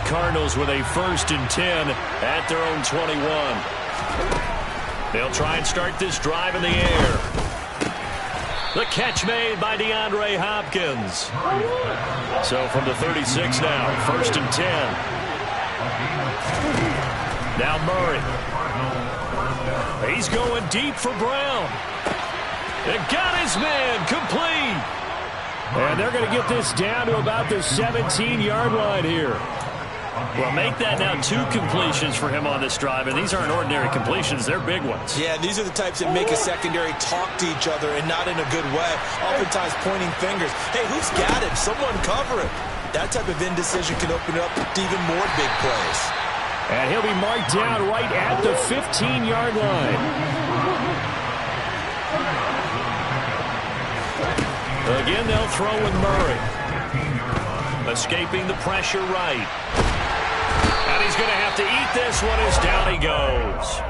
Cardinals with a 1st and 10 at their own 21. They'll try and start this drive in the air. The catch made by DeAndre Hopkins. So from the 36 now, 1st and 10. Now Murray. He's going deep for Brown. And got his man complete. And they're going to get this down to about the 17-yard line here. Well, make that now 2 completions for him on this drive, and these aren't ordinary completions. They're big ones. Yeah, these are the types that make a secondary talk to each other and not in a good way, oftentimes pointing fingers. Hey, who's got him? Someone cover him. That type of indecision can open up to even more big plays. And he'll be marked down right at the 15-yard line. Again, they'll throw with Murray. Escaping the pressure right. And he's going to have to eat this one as down he goes.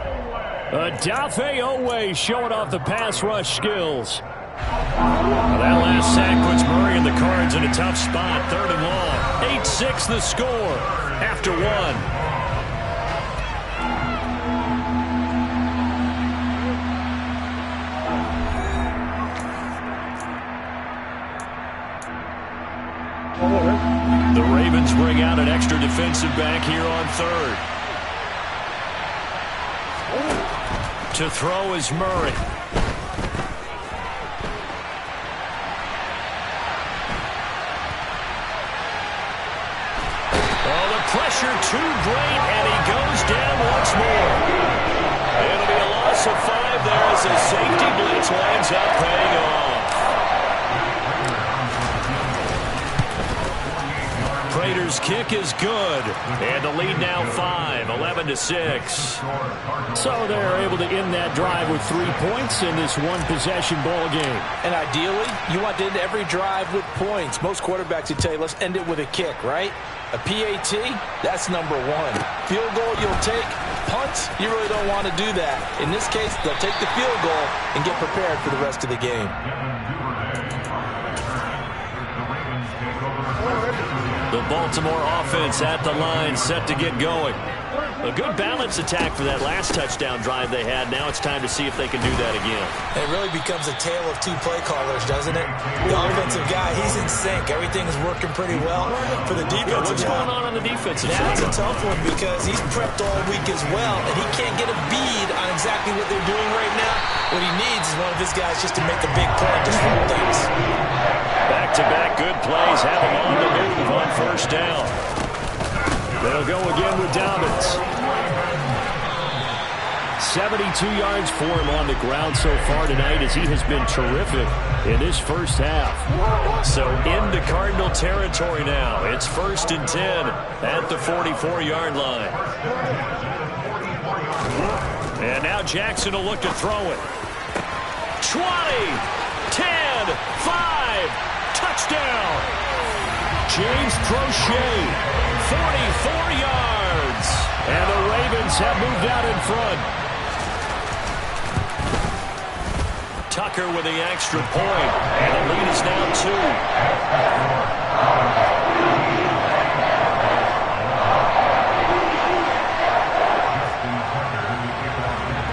Odafe Oweh showing off the pass rush skills. Well, that last sack puts Murray and the Cards in a tough spot. 3rd and long. 8-6 the score after 1. The Ravens bring out an extra defensive back here on 3rd. To throw is Murray. Oh, the pressure too great, and he goes down once more. It'll be a loss of 5 there as the safety blitz winds up paying off. Raiders' kick is good, and the lead now 5, 11-6. So they're able to end that drive with 3 points in this one-possession ball game. And ideally, you want to end every drive with points. Most quarterbacks would tell you, let's end it with a kick, right? A PAT, that's number 1. Field goal, you'll take. Punts, you really don't want to do that. In this case, they'll take the field goal and get prepared for the rest of the game. The Baltimore offense at the line, set to get going. A good balance attack for that last touchdown drive they had. Now it's time to see if they can do that again. It really becomes a tale of 2 play callers, doesn't it? The offensive guy, he's in sync. Everything is working pretty well. For the defensive guy, what's going on the defensive side? That's a tough one because he's prepped all week as well, and he can't get a bead on exactly what they're doing right now. What he needs is one of his guys just to make a big play and disrupt things. Back-to-back good plays have him on the move on 1st down. They'll go again with Dobbins. 72 yards for him on the ground so far tonight as he has been terrific in this first half. So into Cardinal territory now. It's 1st and 10 at the 44-yard line. And now Jackson will look to throw it. 20, 10, 5, touchdown. James Prochet, 44 yards. And the Ravens have moved out in front. Tucker with the extra point. And the lead is now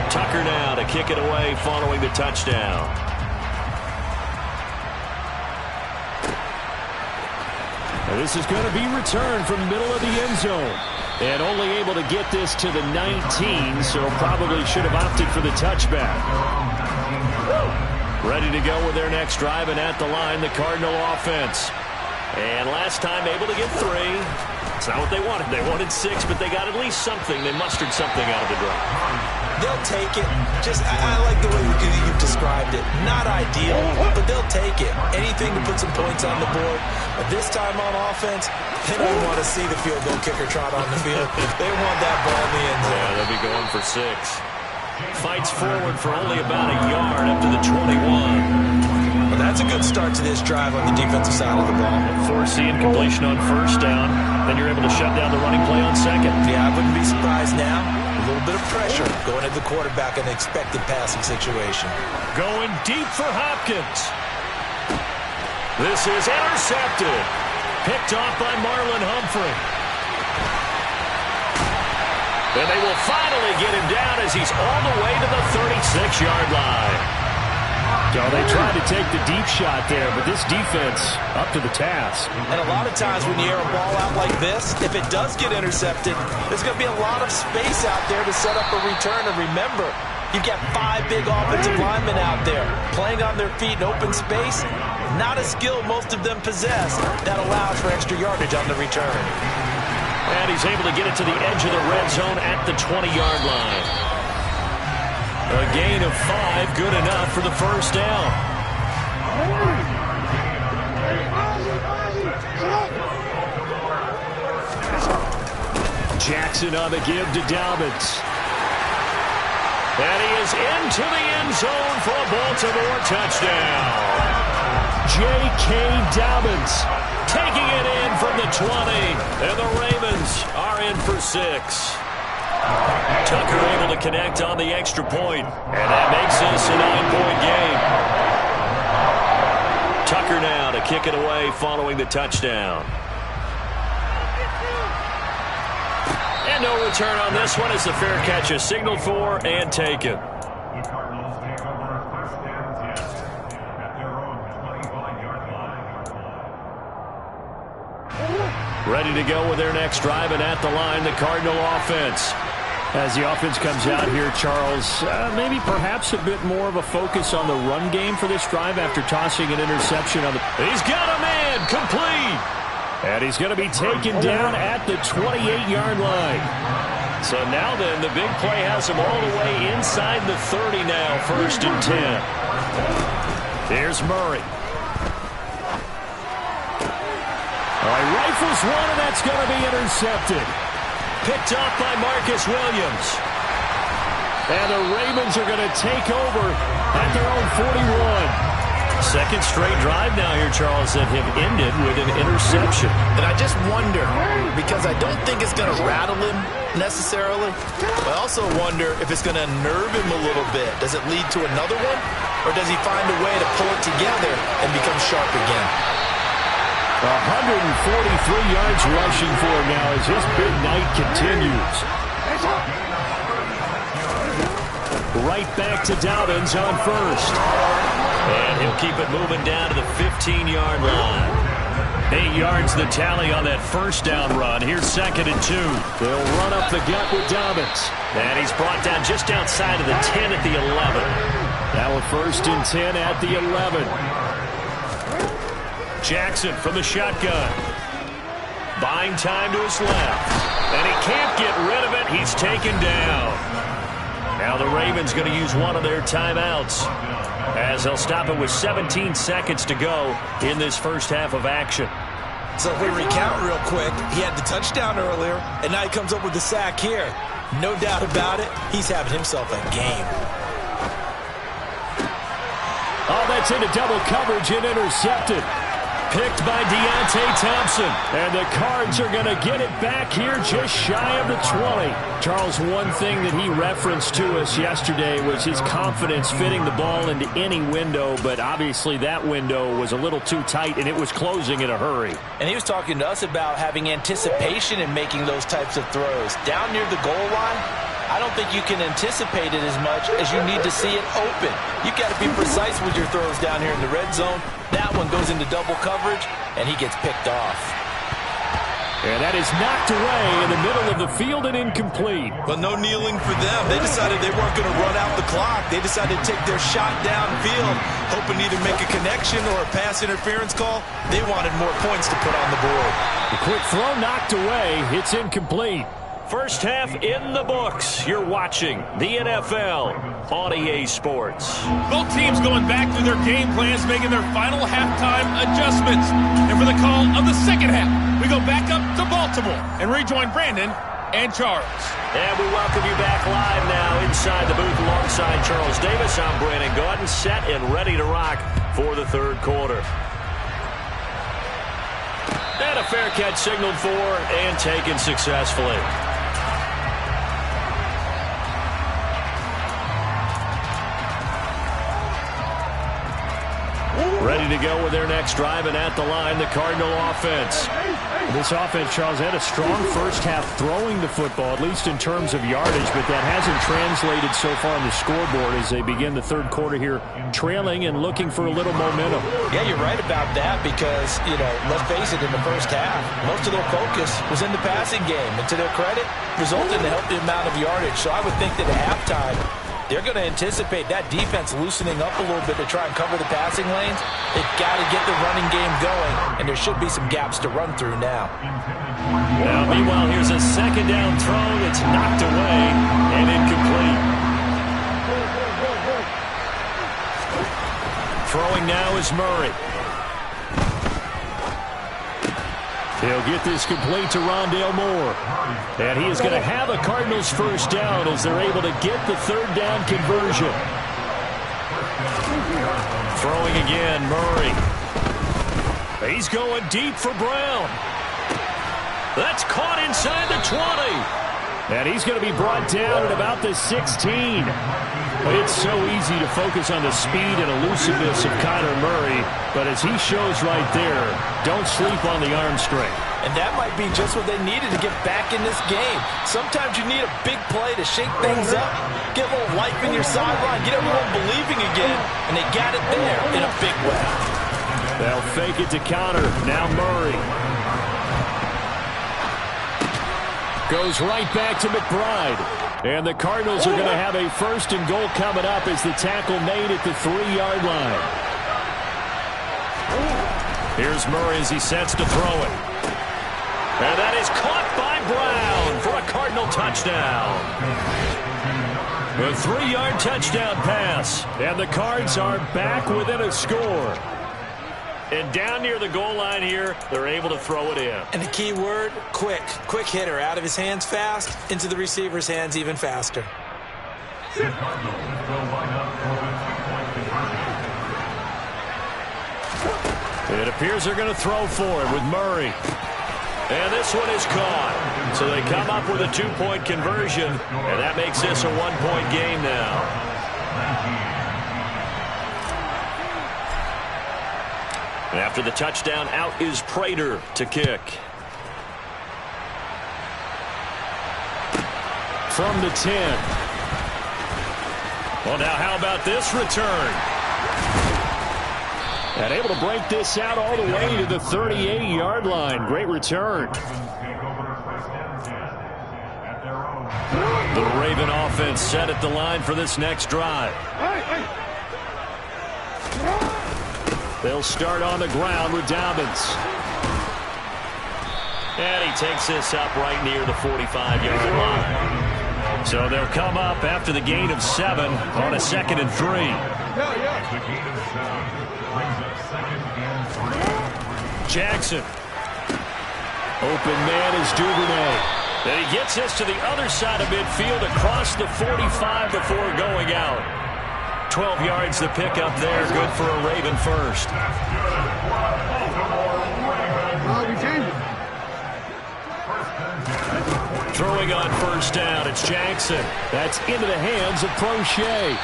2. Tucker now to kick it away following the touchdown. And this is going to be returned from the middle of the end zone. And only able to get this to the 19, so probably should have opted for the touchback. Ready to go with their next drive, and at the line, the Cardinal offense. And last time able to get 3. It's not what they wanted. They wanted 6, but they got at least something. They mustered something out of the drive. They'll take it. I like the way you've described it. Not ideal, but they'll take it. Anything to put some points on the board. But this time on offense, they don't want to see the field goal kicker trot on the field. They want that ball in the end zone. Yeah, they'll be going for 6. Fights forward for only about a yard up to the 21. Well, that's a good start to this drive on the defensive side of the ball. Foreseeing completion on 1st down. Then you're able to shut down the running play on 2nd. Yeah, I wouldn't be surprised now. A little bit of pressure going at the quarterback in the expected passing situation. Going deep for Hopkins. This is intercepted. Picked off by Marlon Humphrey. And they will finally get him down as he's all the way to the 36-yard line. So they tried to take the deep shot there, but this defense up to the task. And a lot of times when you air a ball out like this, if it does get intercepted, there's going to be a lot of space out there to set up a return. And remember, you've got 5 big offensive linemen out there playing on their feet in open space. Not a skill most of them possess that allows for extra yardage on the return. And he's able to get it to the edge of the red zone at the 20-yard line. A gain of 5, good enough for the first down. Jackson on the give to Dobbins. And he is into the end zone for a Baltimore touchdown. J.K. Dobbins taking it in from the 20. And the Ravens are in for 6. Tucker able to connect on the extra point, and that makes this a 9-point game. Tucker now to kick it away following the touchdown. And no return on this one as the fair catch is signaled for and taken. Ready to go with their next drive, and at the line, the Cardinal offense. As the offense comes out here, Charles, maybe perhaps a bit more of a focus on the run game for this drive after tossing an interception on the... He's got a man, complete! And he's going to be taken down at the 28-yard line. So now then, the big play has him all the way inside the 30 now, 1st and 10. Here's Murray. All right, rifles one, and that's going to be intercepted. Picked off by Marcus Williams. And the Ravens are going to take over at their own 41. Second straight drive now here, Charles, that have ended with an interception. And I just wonder, because I don't think it's going to rattle him necessarily, but I also wonder if it's going to nerve him a little bit. Does it lead to another one? Or does he find a way to pull it together and become sharp again? 143 yards rushing for him now as his big night continues. Right back to Dobbins on first. And he'll keep it moving down to the 15-yard line. 8 yards the tally on that first down run. Here's 2nd and 2. They'll run up the gut with Dobbins. And he's brought down just outside of the 10 at the 11. Now a 1st and 10 at the 11. Jackson from the shotgun. Buying time to his left. And he can't get rid of it. He's taken down. Now the Ravens going to use one of their timeouts as they'll stop it with 17 seconds to go in this first half of action. So if we recount real quick, he had the touchdown earlier, and now he comes up with the sack here. No doubt about it, he's having himself a game. Oh, that's into double coverage and intercepted. Picked by Deontay Thompson. And the Cards are going to get it back here just shy of the 20. Charles, one thing that he referenced to us yesterday was his confidence fitting the ball into any window, but obviously that window was a little too tight, and it was closing in a hurry. And he was talking to us about having anticipation in making those types of throws. Down near the goal line, I don't think you can anticipate it as much as you need to see it open. You've got to be precise with your throws down here in the red zone. That one goes into double coverage, and he gets picked off. And that is knocked away in the middle of the field and incomplete. But no kneeling for them. They decided they weren't going to run out the clock. They decided to take their shot downfield, hoping to either make a connection or a pass interference call. They wanted more points to put on the board. The quick throw knocked away. It's incomplete. First half in the books. You're watching the NFL on EA Sports. Both teams going back through their game plans, making their final halftime adjustments. And for the call of the second half, we go back up to Baltimore and rejoin Brandon and Charles. And we welcome you back live now inside the booth alongside Charles Davis. I'm Brandon Gaudin, set and ready to rock for the third quarter. And a fair catch signaled for and taken successfully. Ready to go with their next drive, and at the line, the Cardinal offense. This offense, Charles, had a strong first half throwing the football, at least in terms of yardage, but that hasn't translated so far on the scoreboard as they begin the third quarter here, trailing and looking for a little momentum. Yeah, you're right about that because, let's face it, in the first half, most of their focus was in the passing game. And to their credit, resulted in a healthy amount of yardage. So I would think that at halftime, they're going to anticipate that defense loosening up a little bit to try and cover the passing lanes. They've got to get the running game going, and there should be some gaps to run through now. Now, meanwhile, here's a second down throw that's knocked away and incomplete. Throwing now is Murray. He'll get this complete to Rondale Moore. And he is going to have a Cardinals first down as they're able to get the third down conversion. Throwing again, Murray. He's going deep for Brown. That's caught inside the 20. And he's going to be brought down at about the 16. It's so easy to focus on the speed and elusiveness of Kyler Murray, but as he shows right there, don't sleep on the arm strength. And that might be just what they needed to get back in this game. Sometimes you need a big play to shake things up, get a little life in your sideline, get everyone believing again, and they got it there in a big way. They'll fake it to counter. Now Murray. Goes right back to McBride. And the Cardinals are going to have a first and goal coming up as the tackle made at the 3-yard line. Here's Murray as he sets to throw it. And that is caught by Brown for a Cardinal touchdown. A 3-yard touchdown pass. And the Cards are back within a score. And down near the goal line here, they're able to throw it in. And the key word, quick. Quick hitter. Out of his hands fast, into the receiver's hands even faster. It appears they're going to throw for it with Murray. And this one is caught. So they come up with a 2-point conversion, and that makes this a 1-point game now. And after the touchdown, out is Prater to kick. From the 10. Well, now how about this return? And able to break this out all the way to the 38-yard line. Great return. The Raven offense set at the line for this next drive. They'll start on the ground with Dobbins. And he takes this up right near the 45-yard line. So they'll come up after the gain of 7 on a 2nd and 3. Jackson. Open man is Duvernay. And he gets this to the other side of midfield across the 45 before going out. 12 yards the pickup there. Good for a Raven first. Throwing on first down, it's Jackson. That's into the hands of Prochet.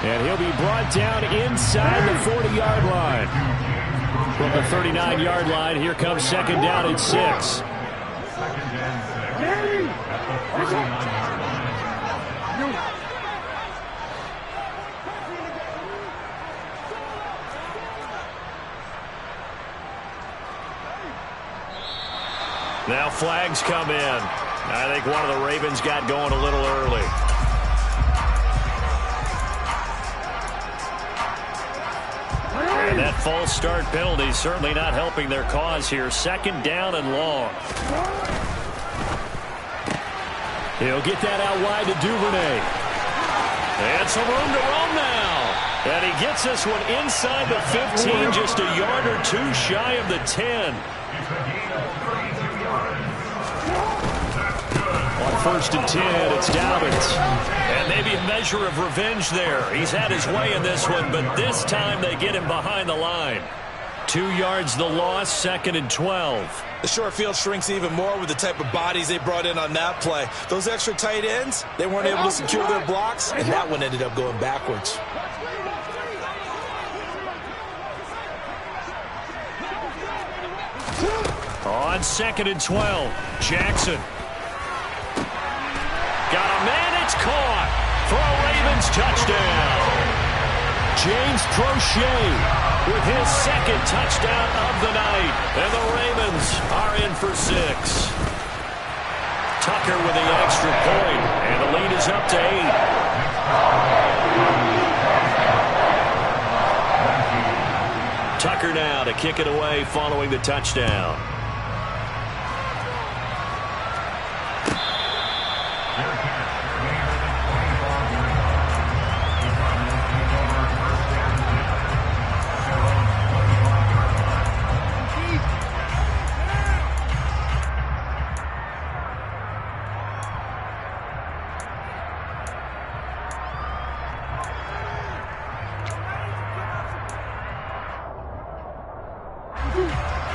And he'll be brought down inside the 40-yard line. From the 39-yard line, here comes second down and 6. Now flags come in. I think one of the Ravens got going a little early. And that false start penalty certainly not helping their cause here. Second down and long. He'll get that out wide to Duvernay. And some room to roam now. And he gets this one inside the 15, just a yard or two shy of the 10. On first and 10, it's Dobbins. And maybe a measure of revenge there. He's had his way in this one, but this time they get him behind the line. 2 yards the loss, 2nd and 12. The short field shrinks even more with the type of bodies they brought in on that play. Those extra tight ends, they weren't able to secure their blocks, and that one ended up going backwards. On 2nd and 12, Jackson. Got a man, it's caught for a Ravens touchdown. James Prochet with his 2nd touchdown of the night. And the Ravens are in for 6. Tucker with the extra point, and the lead is up to 8. Tucker now to kick it away following the touchdown.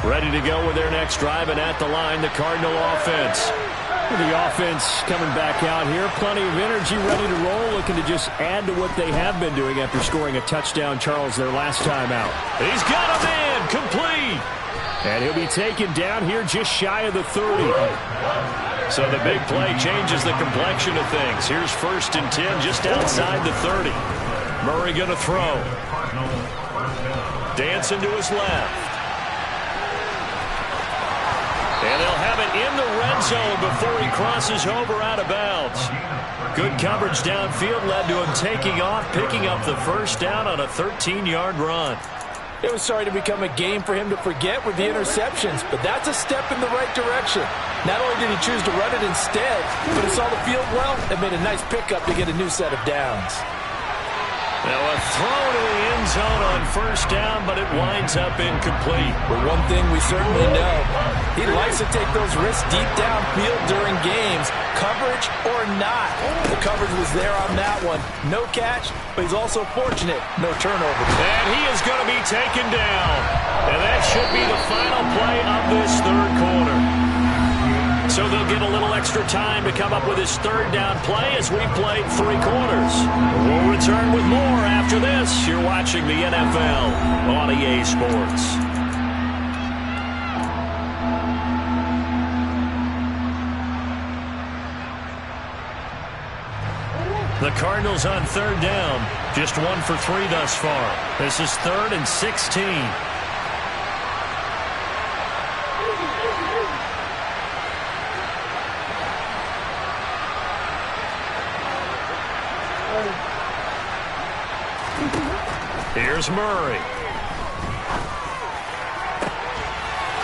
Ready to go with their next drive, and at the line, the Cardinal offense. The offense coming back out here. Plenty of energy, ready to roll, looking to just add to what they have been doing after scoring a touchdown, Charles, their last time out. He's got a man, complete. And he'll be taken down here just shy of the 30. So the big play changes the complexion of things. Here's 1st and 10 just outside the 30. Murray going to throw. Dancing to his left. And they'll have it in the red zone before he crosses over out of bounds. Good coverage downfield led to him taking off, picking up the 1st down on a 13-yard run. It was starting to become a game for him to forget with the interceptions, but that's a step in the right direction. Not only did he choose to run it instead, but he saw the field well and made a nice pickup to get a new set of downs. Now a throw to the end zone on 1st down, but it winds up incomplete. But one thing we certainly know, he likes to take those risks deep downfield during games, coverage or not. The coverage was there on that one. No catch, but he's also fortunate. No turnover. And he is going to be taken down. And that should be the final play of this 3rd quarter. So they'll get a little extra time to come up with his 3rd down play as we played 3 quarters. We'll return with more after this. You're watching the NFL on EA Sports. The Cardinals on 3rd down. Just 1 for 3 thus far. This is 3rd and 16. Here's Murray.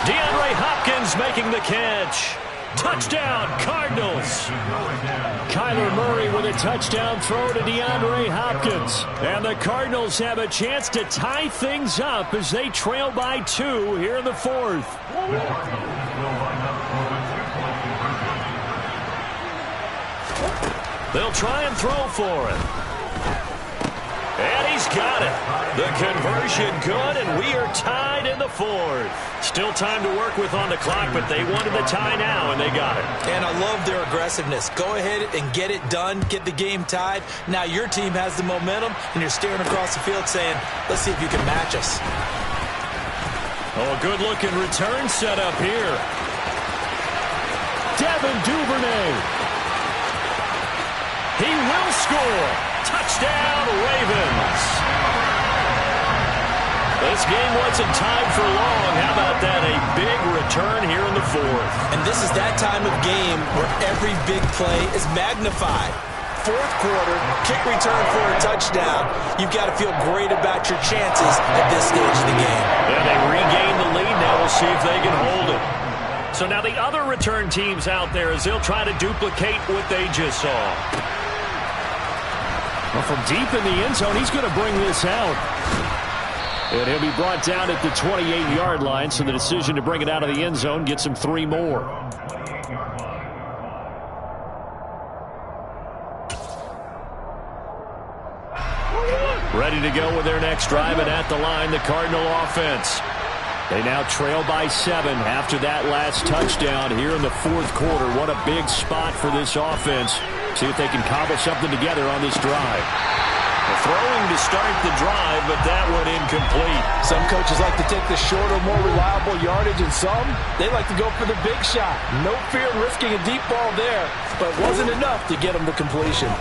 DeAndre Hopkins making the catch. Touchdown, Cardinals. Kyler Murray with a touchdown throw to DeAndre Hopkins. And the Cardinals have a chance to tie things up as they trail by 2 here in the 4th. They'll try and throw for it. And he's got it. The conversion good, and we are tied in the 4th. Still time to work with on the clock, but they wanted the tie now, and they got it. And I love their aggressiveness. Go ahead and get it done, get the game tied. Now your team has the momentum, and you're staring across the field saying, let's see if you can match us. Oh, good-looking return set up here. Devin Duvernay. He will score. Touchdown, Ravens. This game wasn't tied for long. How about that? A big return here in the 4th. And this is that time of game where every big play is magnified. 4th quarter, kick return for a touchdown. You've got to feel great about your chances at this stage of the game. And they regain the lead. Now we'll see if they can hold it. So now the other return teams out there as they'll try to duplicate what they just saw. Well, from deep in the end zone, he's going to bring this out. And he'll be brought down at the 28-yard line, so the decision to bring it out of the end zone gets him 3 more. Ready to go with their next drive, and at the line, the Cardinal offense. They now trail by 7 after that last touchdown here in the 4th quarter. What a big spot for this offense. See if they can cobble something together on this drive. Throwing to start the drive, but that one incomplete. Some coaches like to take the shorter, more reliable yardage, and some, they like to go for the big shot. No fear in risking a deep ball there, but wasn't enough to get him to completion.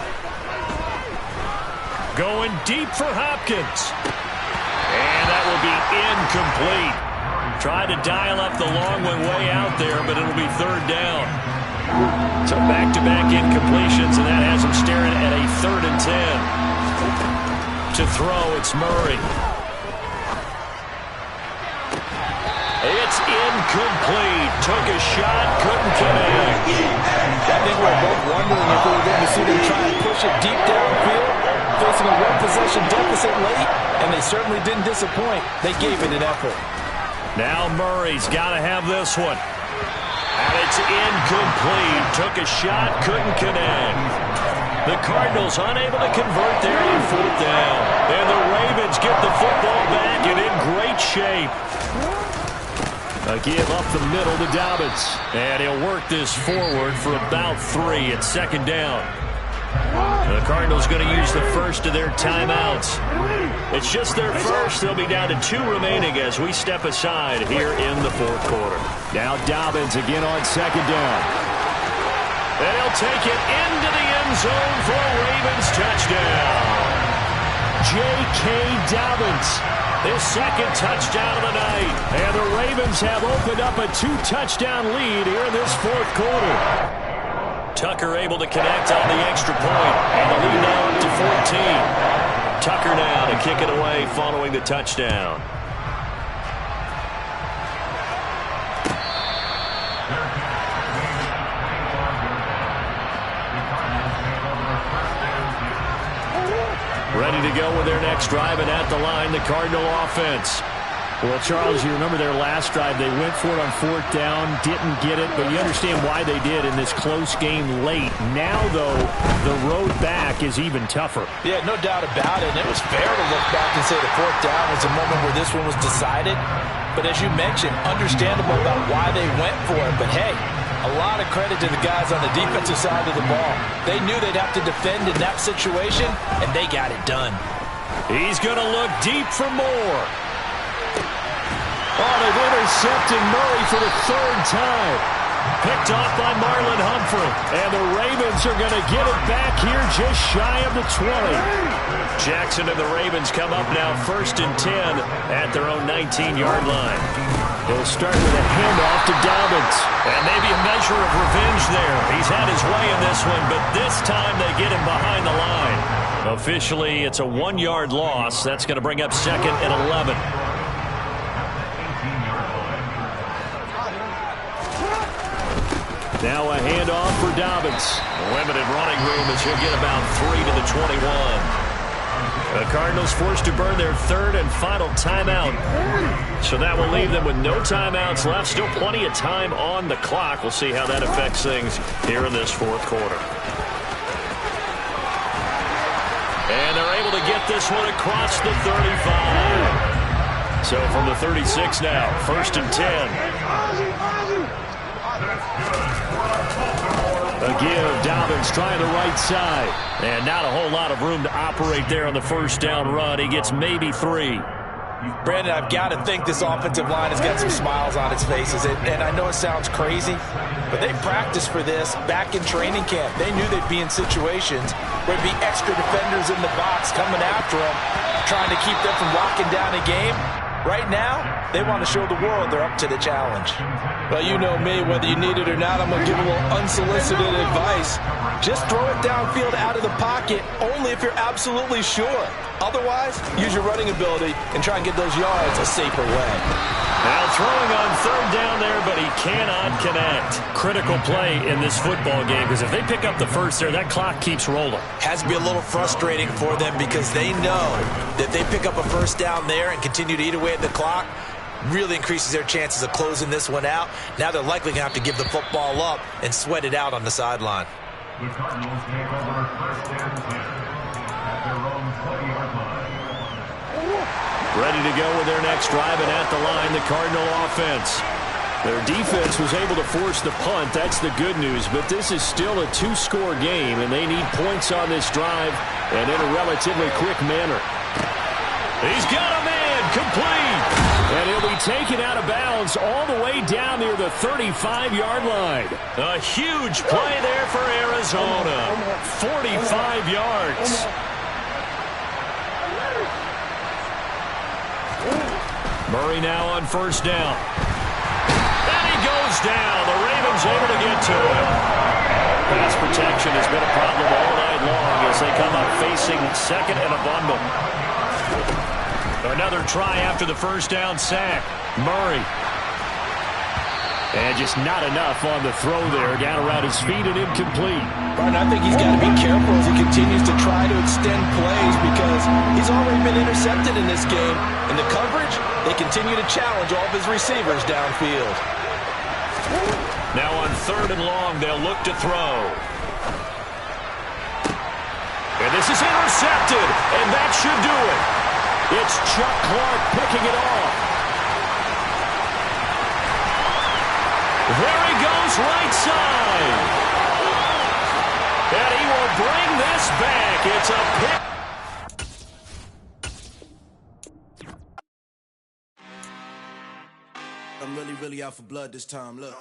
Going deep for Hopkins. And that will be incomplete. Tried to dial up the long one way out there, but it'll be third down. So back-to-back incompletions, and that has him staring at a 3rd and 10. To throw, it's Murray. It's incomplete. Took a shot, couldn't connect. I think we're both wondering if we were going to see them try and push it deep downfield, facing a one-possession deficit late, and they certainly didn't disappoint. They gave it an effort. Now Murray's got to have this one. And it's incomplete. Took a shot, couldn't connect. The Cardinals unable to convert there on 4th down. And the Ravens get the football back and in great shape. A give up the middle to Dobbins. And he'll work this forward for about 3 at 2nd down. The Cardinals going to use the first of their timeouts. It's just their first. They'll be down to 2 remaining as we step aside here in the 4th quarter. Now Dobbins again on 2nd down. And he'll take it into the end zone for a Ravens touchdown. J.K. Dobbins, his 2nd touchdown of the night. And the Ravens have opened up a 2-touchdown lead here in this 4th quarter. Tucker able to connect on the extra point. And the lead now up to 14. Tucker now to kick it away following the touchdown. Ready to go with their next drive, and at the line, the Cardinal offense. Well, Charles, you remember their last drive. They went for it on 4th down, didn't get it, but you understand why they did in this close game late. Now, though, the road back is even tougher. Yeah, no doubt about it. And it was fair to look back and say the 4th down was a moment where this one was decided. But as you mentioned, understandable about why they went for it. But, hey, a lot of credit to the guys on the defensive side of the ball. They knew they'd have to defend in that situation, and they got it done. He's going to look deep for more. Oh, they've intercepted Murray for the 3rd time. Picked off by Marlon Humphrey. And the Ravens are going to get it back here just shy of the 20. Jackson and the Ravens come up now 1st and 10 at their own 19-yard line. They'll start with a handoff to Dobbins. And maybe a measure of revenge there. He's had his way in this one, but this time they get him behind the line. Officially, it's a 1-yard loss. That's going to bring up 2nd and 11. Now a handoff for Dobbins. Limited running room as he'll get about 3 to the 21. The Cardinals forced to burn their 3rd and final timeout. So that will leave them with no timeouts left. Still plenty of time on the clock. We'll see how that affects things here in this 4th quarter. And they're able to get this one across the 35. So from the 36 now, 1st and 10. A give, Dobbins trying the right side. And not a whole lot of room to operate there on the 1st down run. He gets maybe 3. Brandon, I've got to think this offensive line has got some smiles on its faces. And I know it sounds crazy, but they practiced for this back in training camp. They knew they'd be in situations where there'd be extra defenders in the box coming after them, trying to keep them from locking down a game. Right now, they want to show the world they're up to the challenge. Well, you know me, whether you need it or not, I'm going to give a little unsolicited advice. Just throw it downfield out of the pocket, only if you're absolutely sure. Otherwise, use your running ability and try and get those yards a safer way. Now throwing on 3rd down there, but he cannot connect. Critical play in this football game, because if they pick up the first there, that clock keeps rolling. Has to be a little frustrating for them because they know that they pick up a 1st down there and continue to eat away at the clock, really increases their chances of closing this one out. Now they're likely going to have to give the football up and sweat it out on the sideline. The Cardinals take over 1st and 10 at their own 20-yard line. Ready to go with their next drive, and at the line, the Cardinal offense. Their defense was able to force the punt. That's the good news. But this is still a two-score game, and they need points on this drive and in a relatively quick manner. He's got a man complete. And he'll be taken out of bounds all the way down near the 35-yard line. A huge play there for Arizona. 45 yards. Murray now on first down. And he goes down. The Ravens able to get to him. Pass protection has been a problem all night long as they come up facing second and a bundle. Another try after the first down sack. Murray. And just not enough on the throw there. Down around his feet and incomplete. Martin, I think he's got to be careful as he continues to try to extend plays because he's already been intercepted in this game. In the coverage, they continue to challenge all of his receivers downfield. Now on third and long, they'll look to throw. And this is intercepted, and that should do it. It's Chuck Clark picking it off. There he goes, right side. And he will bring this back. It's a pick. I'm really out for blood this time, look.